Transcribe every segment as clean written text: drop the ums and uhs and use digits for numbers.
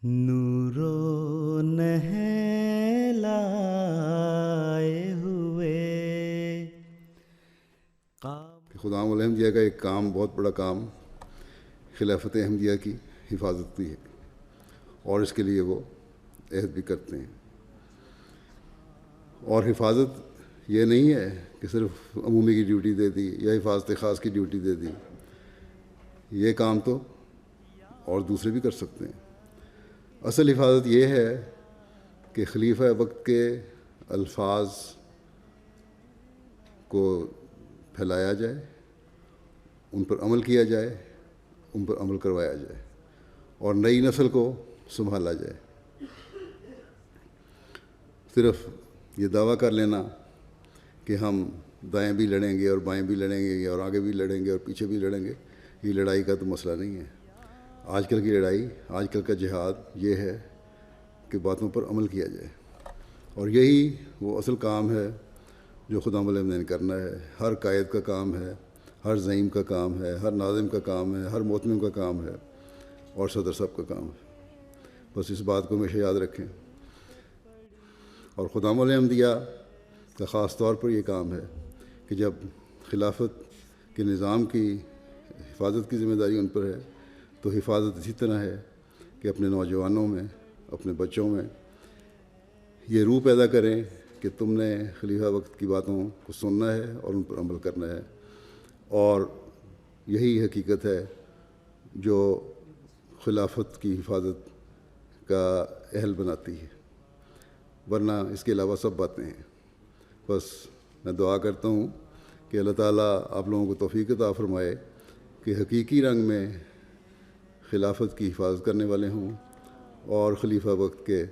نورو نہلائے ہوئے کہ خدام الاحمدیہ کا ایک کام، بہت بڑا کام، خلافت احمدیہ کی حفاظت بھی ہے، اور اس کے لیے وہ عہد بھی کرتے ہیں۔ اور حفاظت یہ نہیں ہے کہ صرف عمومی کی ڈیوٹی دے دی یا حفاظت خاص کی ڈیوٹی دے دی، یہ کام تو اور دوسرے بھی کر سکتے ہیں۔ اصل حفاظت یہ ہے کہ خلیفہ وقت کے الفاظ کو پھیلایا جائے، ان پر عمل کیا جائے، ان پر عمل کروایا جائے، اور نئی نسل کو سنبھالا جائے۔ صرف یہ دعویٰ کر لینا کہ ہم دائیں بھی لڑیں گے اور بائیں بھی لڑیں گے اور آگے بھی لڑیں گے اور پیچھے بھی لڑیں گے، یہ لڑائی کا تو مسئلہ نہیں ہے۔ آج کل کی لڑائی، آج کل کا جہاد یہ ہے کہ باتوں پر عمل کیا جائے، اور یہی وہ اصل کام ہے جو خدا ملم نے کرنا ہے۔ ہر قائد کا کام ہے، ہر زعیم کا کام ہے، ہر ناظم کا کام ہے، ہر محتمم کا کام ہے، اور صدر صاحب کا کام ہے۔ بس اس بات کو ہمیشہ یاد رکھیں۔ اور خدا الاحمدیہ کا خاص طور پر یہ کام ہے کہ جب خلافت کے نظام کی حفاظت کی ذمہ داری ان پر ہے، تو حفاظت اسی طرح ہے کہ اپنے نوجوانوں میں، اپنے بچوں میں یہ روح پیدا کریں کہ تم نے خلیفہ وقت کی باتوں کو سننا ہے اور ان پر عمل کرنا ہے، اور یہی حقیقت ہے جو خلافت کی حفاظت کا اہل بناتی ہے، ورنہ اس کے علاوہ سب باتیں ہیں۔ بس میں دعا کرتا ہوں کہ اللہ تعالیٰ آپ لوگوں کو توفیق عطا فرمائے کہ حقیقی رنگ میں خلافت کی حفاظت کرنے والے ہوں، اور خلیفہ وقت کے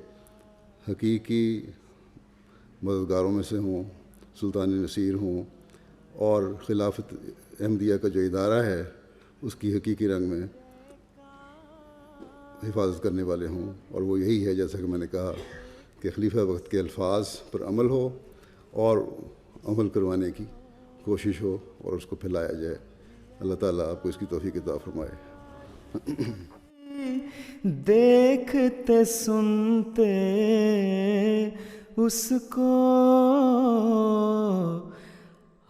حقیقی مددگاروں میں سے ہوں، سلطان نصیر ہوں، اور خلافت احمدیہ کا جو ادارہ ہے اس کی حقیقی رنگ میں حفاظت کرنے والے ہوں۔ اور وہ یہی ہے، جیسا کہ میں نے کہا، کہ خلیفہ وقت کے الفاظ پر عمل ہو اور عمل کروانے کی کوشش ہو اور اس کو پھیلایا جائے۔ اللہ تعالیٰ آپ کو اس کی توفیق عطا فرمائے۔ دیکھتے سنتے اس کو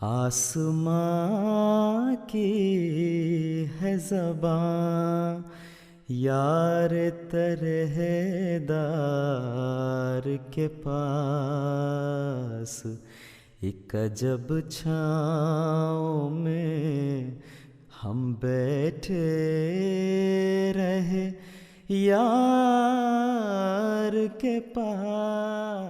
آسماں کی ہے زباں، یار ترہدار کے پاس ایک عجب چھاؤں میں ہم بیٹھے رہے، یار کے پاس۔